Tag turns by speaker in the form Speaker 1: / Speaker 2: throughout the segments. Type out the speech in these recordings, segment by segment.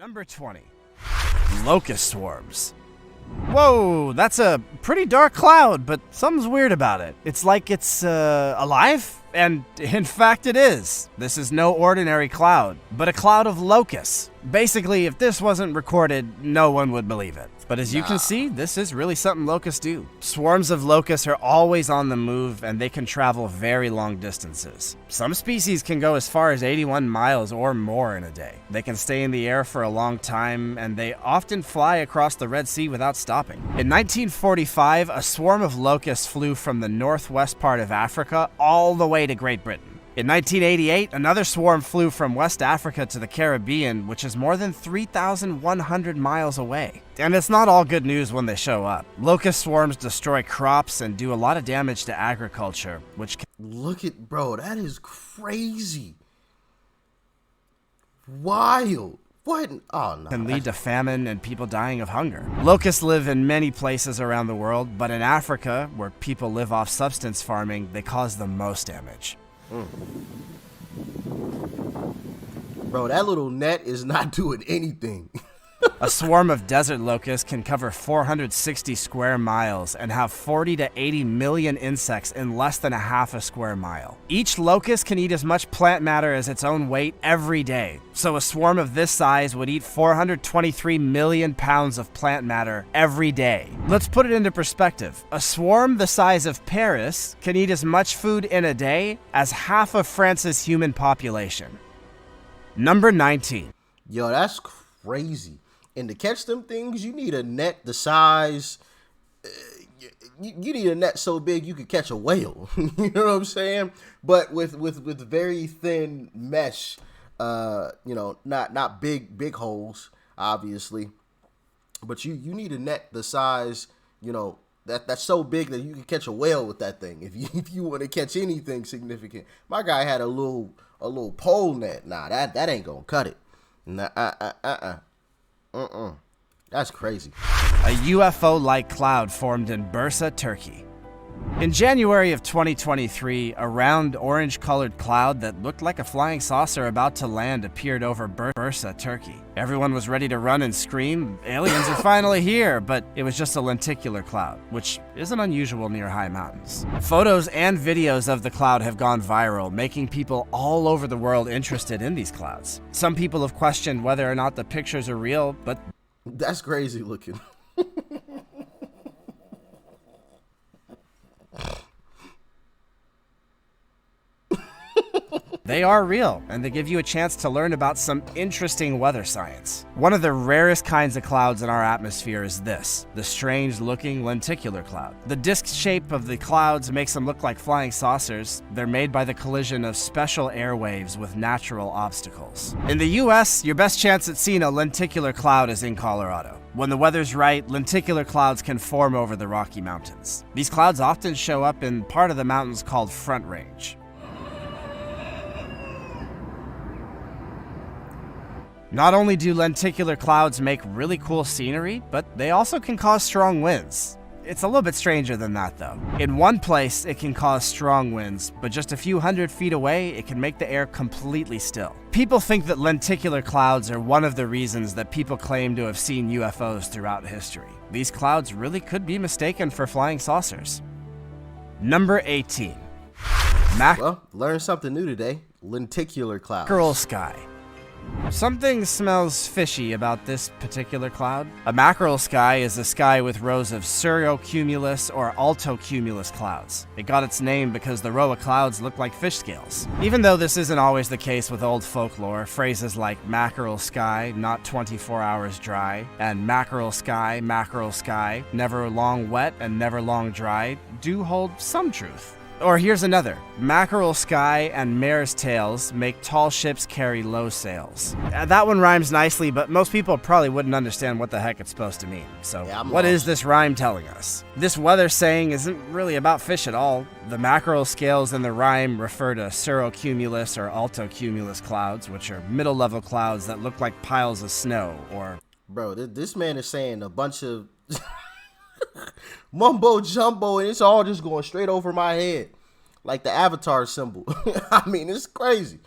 Speaker 1: Number 20. Locust swarms. Whoa, that's a pretty dark cloud, but something's weird about it. It's like it's alive, and in fact it is. This is no ordinary cloud, but a cloud of locusts. Basically, if this wasn't recorded, no one would believe it. But as you can see, this is really something locusts do. Swarms of locusts are always on the move, and they can travel very long distances. Some species can go as far as 81 miles or more in a day. They can stay in the air for a long time, and they often fly across the Red Sea without stopping. In 1945, a swarm of locusts flew from the northwest part of Africa all the way to Great Britain. In 1988, another swarm flew from West Africa to the Caribbean, which is more than 3,100 miles away. And it's not all good news when they show up. Locust swarms destroy crops and do a lot of damage to agriculture, which can—
Speaker 2: Look at, bro, that is crazy. Wild. What? Oh, no.
Speaker 1: Can lead to famine and people dying of hunger. Locusts live in many places around the world, but in Africa, where people live off substance farming, they cause the most damage.
Speaker 2: Bro, that little net is not doing anything.
Speaker 1: A swarm of desert locusts can cover 460 square miles and have 40 to 80 million insects in less than a half a square mile. Each locust can eat as much plant matter as its own weight every day. So a swarm of this size would eat 423 million pounds of plant matter every day. Let's put it into perspective. A swarm the size of Paris can eat as much food in a day as half of France's human population. Number 19.
Speaker 2: Yo, that's crazy. And to catch them things, you need a net the size, you need a net so big you could catch a whale. You know what I'm saying? But with very thin mesh, not big holes, obviously. But you need a net the size, that's so big that you can catch a whale with that thing. If you want to catch anything significant. My guy had a little pole net. Nah, that ain't gonna cut it. Nah, That's crazy.
Speaker 1: A UFO-like cloud formed in Bursa, Turkey. In January of 2023, a round orange-colored cloud that looked like a flying saucer about to land appeared over Bursa, Turkey. Everyone was ready to run and scream, aliens are finally here, but it was just a lenticular cloud, which isn't unusual near high mountains. Photos and videos of the cloud have gone viral, making people all over the world interested in these clouds. Some people have questioned whether or not the pictures are real, but
Speaker 2: that's crazy looking.
Speaker 1: they are real, and they give you a chance to learn about some interesting weather science. One of the rarest kinds of clouds in our atmosphere is this, the strange-looking lenticular cloud. The disc shape of the clouds makes them look like flying saucers. They're made by the collision of special air waves with natural obstacles. In the US, your best chance at seeing a lenticular cloud is in Colorado. When the weather's right, lenticular clouds can form over the Rocky Mountains. These clouds often show up in part of the mountains called Front Range. Not only do lenticular clouds make really cool scenery, but they also can cause strong winds. It's a little bit stranger than that though. In one place, it can cause strong winds, but just a few hundred feet away, it can make the air completely still. People think that lenticular clouds are one of the reasons that people claim to have seen UFOs throughout history. These clouds really could be mistaken for flying saucers. Number 18.
Speaker 2: Well, learn something new today. Lenticular clouds.
Speaker 1: Mackerel sky. Something smells fishy about this particular cloud. A mackerel sky is a sky with rows of cirrocumulus or altocumulus clouds. It got its name because the row of clouds look like fish scales. Even though this isn't always the case with old folklore, phrases like mackerel sky, not 24 hours dry, and mackerel sky, never long wet and never long dry, do hold some truth. Or here's another. Mackerel sky and mare's tails make tall ships carry low sails. That one rhymes nicely, but most people probably wouldn't understand what the heck it's supposed to mean. So what is this rhyme telling us? This weather saying isn't really about fish at all. The mackerel scales in the rhyme refer to cirrocumulus or altocumulus clouds, which are middle-level clouds that look like piles of snow, or...
Speaker 2: Bro, this man is saying a bunch of... mumbo jumbo, and it's all just going straight over my head like the Avatar symbol. I mean, it's crazy.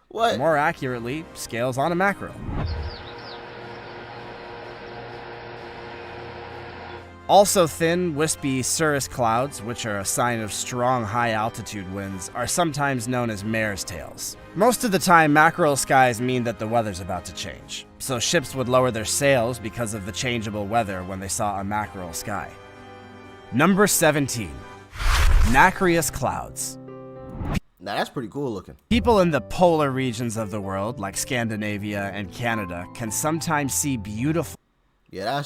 Speaker 2: What?
Speaker 1: More accurately, scales on a mackerel. Also thin, wispy cirrus clouds, which are a sign of strong high-altitude winds, are sometimes known as mare's tails. Most of the time, mackerel skies mean that the weather's about to change, so ships would lower their sails because of the changeable weather when they saw a mackerel sky. Number 17. Nacreous clouds.
Speaker 2: Now that's pretty cool looking.
Speaker 1: People in the polar regions of the world, like Scandinavia and Canada, can sometimes see beautiful...
Speaker 2: Yeah,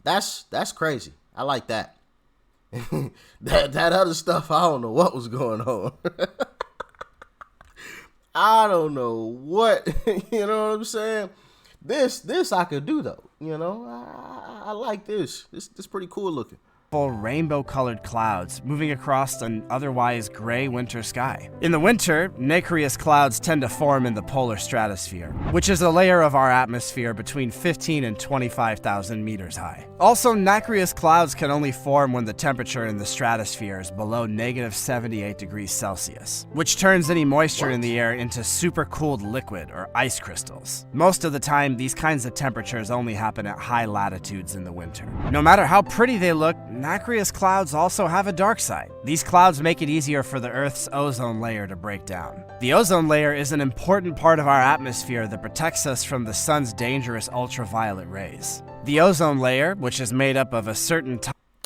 Speaker 2: that's crazy. I like that. that other stuff, I don't know what was going on. I don't know what, you know what I'm saying? This I could do though, you know? I like this. This pretty cool looking.
Speaker 1: Rainbow-colored clouds moving across an otherwise gray winter sky. In the winter, nacreous clouds tend to form in the polar stratosphere, which is a layer of our atmosphere between 15 and 25,000 meters high. Also, nacreous clouds can only form when the temperature in the stratosphere is below -78 degrees Celsius, which turns any moisture in the air into supercooled liquid or ice crystals. Most of the time, these kinds of temperatures only happen at high latitudes in the winter. No matter how pretty they look, nacreous clouds also have a dark side. These clouds make it easier for the Earth's ozone layer to break down. The ozone layer is an important part of our atmosphere that protects us from the sun's dangerous ultraviolet rays. The ozone layer, which is made up of a certain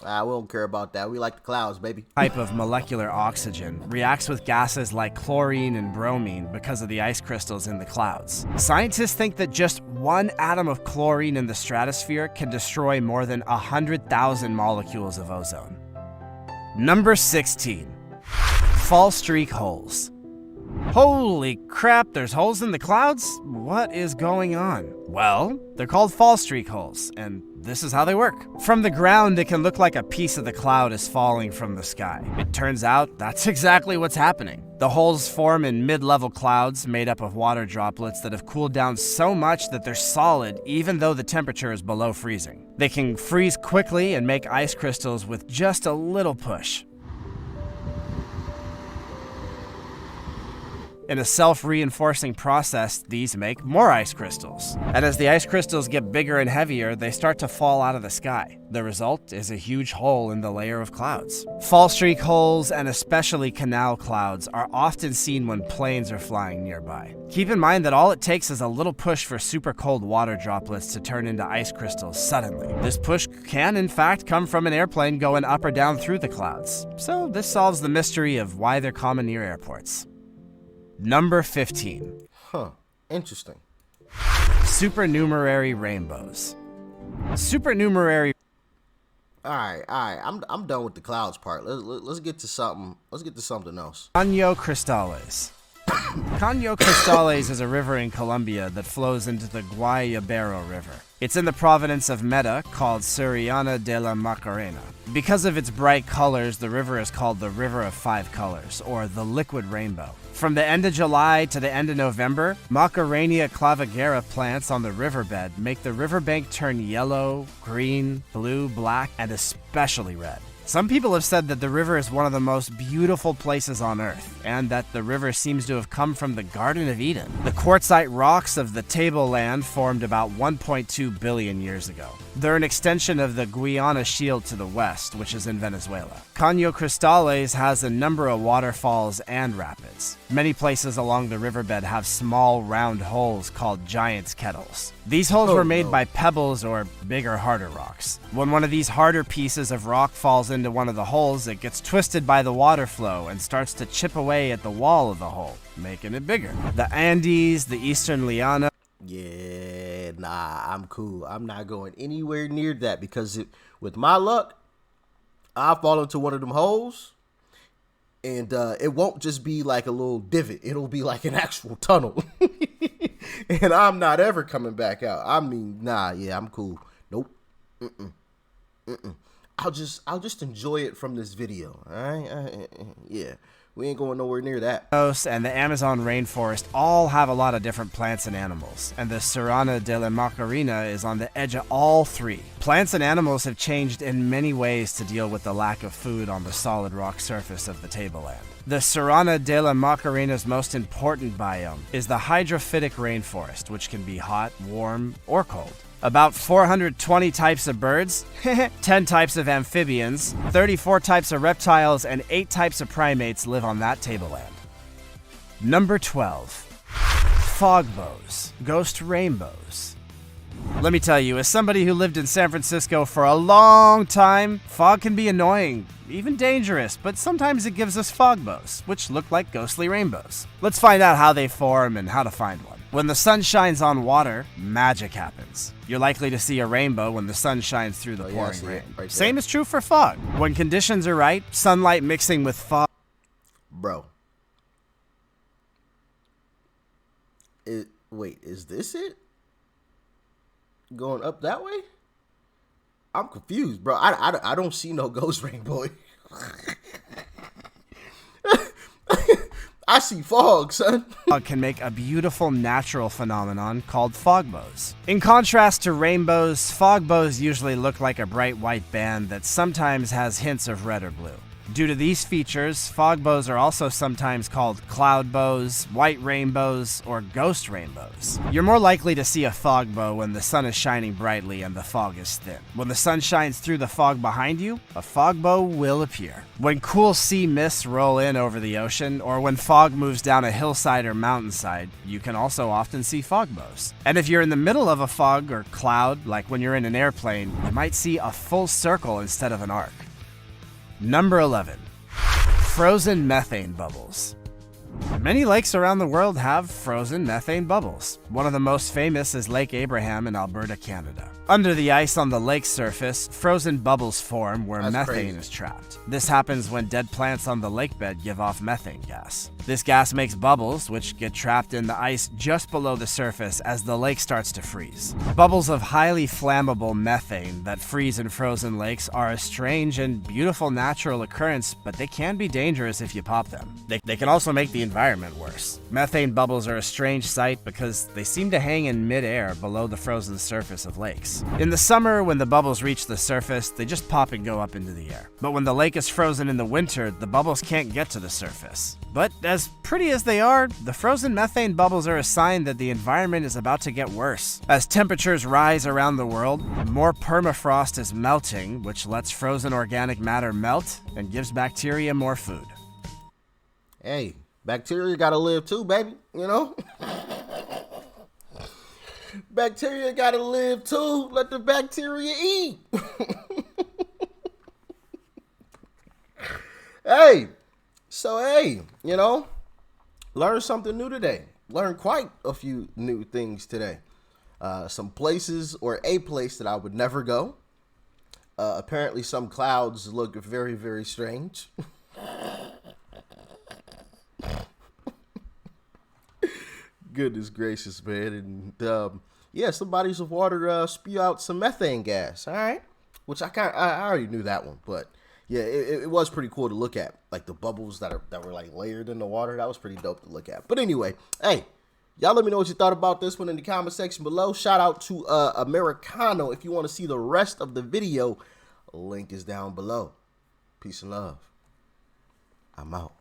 Speaker 2: We don't care about that. We like the clouds, baby.
Speaker 1: type of molecular oxygen, reacts with gases like chlorine and bromine because of the ice crystals in the clouds. Scientists think that just one atom of chlorine in the stratosphere can destroy more than 100,000 molecules of ozone. Number 16. Fallstreak holes. Holy crap, there's holes in the clouds? What is going on? Well, they're called Fallstreak holes, and this is how they work. From the ground, it can look like a piece of the cloud is falling from the sky. It turns out that's exactly what's happening. The holes form in mid-level clouds made up of water droplets that have cooled down so much that they're solid even though the temperature is below freezing. They can freeze quickly and make ice crystals with just a little push. In a self-reinforcing process, these make more ice crystals. And as the ice crystals get bigger and heavier, they start to fall out of the sky. The result is a huge hole in the layer of clouds. Fallstreak holes, and especially canal clouds, are often seen when planes are flying nearby. Keep in mind that all it takes is a little push for super cold water droplets to turn into ice crystals suddenly. This push can, in fact, come from an airplane going up or down through the clouds. So this solves the mystery of why they're common near airports. Number 15.
Speaker 2: Interesting.
Speaker 1: Supernumerary rainbows. Supernumerary.
Speaker 2: All right. I'm done with the clouds part. Let's get to something. Let's get to something else.
Speaker 1: Cano Cristales. Cano Cristales is a river in Colombia that flows into the Guayabero River. It's in the province of Meta, called Suriana de la Macarena. Because of its bright colors, the river is called the River of Five Colors, or the Liquid Rainbow. From the end of July to the end of November, Macarenia clavigera plants on the riverbed make the riverbank turn yellow, green, blue, black, and especially red. Some people have said that the river is one of the most beautiful places on Earth, and that the river seems to have come from the Garden of Eden. The quartzite rocks of the tableland formed about 1.2 billion years ago. They're an extension of the Guiana Shield to the west, which is in Venezuela. Cano Cristales has a number of waterfalls and rapids. Many places along the riverbed have small, round holes called giant's kettles. These holes were made by pebbles or bigger, harder rocks. When one of these harder pieces of rock falls into one of the holes, it gets twisted by the water flow and starts to chip away at the wall of the hole, making it bigger. The Andes, the Eastern Liana.
Speaker 2: Yeah, nah, I'm cool. I'm not going anywhere near that because with my luck, I'll fall into one of them holes and it won't just be like a little divot. It'll be like an actual tunnel. And I'm not ever coming back out. I mean, nah, yeah, I'm cool. Nope. I'll just enjoy it from this video. All right? Yeah. We ain't going nowhere near that.
Speaker 1: And the Amazon rainforest all have a lot of different plants and animals, and the Suriana de la Macarena is on the edge of all three. Plants and animals have changed in many ways to deal with the lack of food on the solid rock surface of the tableland. The Serrana de la Macarena's most important biome is the hydrophytic rainforest, which can be hot, warm, or cold. About 420 types of birds, 10 types of amphibians, 34 types of reptiles, and 8 types of primates live on that tableland. Number 12. Fog bows, ghost rainbows. Let me tell you, as somebody who lived in San Francisco for a long time, fog can be annoying, even dangerous, but sometimes it gives us fog bows, which look like ghostly rainbows. Let's find out how they form and how to find one. When the sun shines on water, magic happens. You're likely to see a rainbow when the sun shines through the pouring rain.
Speaker 2: Right,
Speaker 1: same is true for fog. When conditions are right, sunlight mixing with fog.
Speaker 2: Bro. Wait, is this it? Going up that way? I'm confused, bro. I don't see no ghost rainbow. I see fog, son.
Speaker 1: Fog can make a beautiful natural phenomenon called fog bows. In contrast to rainbows, fog bows usually look like a bright white band that sometimes has hints of red or blue. Due to these features, fog bows are also sometimes called cloud bows, white rainbows, or ghost rainbows. You're more likely to see a fog bow when the sun is shining brightly and the fog is thin. When the sun shines through the fog behind you, a fog bow will appear. When cool sea mists roll in over the ocean, or when fog moves down a hillside or mountainside, you can also often see fog bows. And if you're in the middle of a fog or cloud, like when you're in an airplane, you might see a full circle instead of an arc. Number 11. Frozen methane bubbles. Many lakes around the world have frozen methane bubbles. One of the most famous is Lake Abraham in Alberta, Canada. Under the ice on the lake's surface, frozen bubbles form where methane is trapped. This happens when dead plants on the lakebed give off methane gas. This gas makes bubbles, which get trapped in the ice just below the surface as the lake starts to freeze. Bubbles of highly flammable methane that freeze in frozen lakes are a strange and beautiful natural occurrence, but they can be dangerous if you pop them. They can also make the environment worse. Methane bubbles are a strange sight because they seem to hang in midair below the frozen surface of lakes. In the summer, when the bubbles reach the surface, they just pop and go up into the air. But when the lake is frozen in the winter, the bubbles can't get to the surface. But as pretty as they are, the frozen methane bubbles are a sign that the environment is about to get worse. As temperatures rise around the world, more permafrost is melting, which lets frozen organic matter melt and gives bacteria more food.
Speaker 2: Hey, bacteria gotta live too, baby, you know? Bacteria gotta live too. Let the bacteria eat. Hey, you know, learn something new today. Learn quite a few new things today. Some places or a place that I would never go. Apparently some clouds look very, very strange. Goodness gracious, man. And yeah, some bodies of water spew out some methane gas. All right, which I already knew that one, but yeah, it was pretty cool to look at, like the bubbles that were like layered in the water. That was pretty dope to look at. But anyway, hey, y'all let me know what you thought about this one in the comment section below. Shout out to Americano. If you want to see the rest of the video, link is down below. Peace and love. I'm out.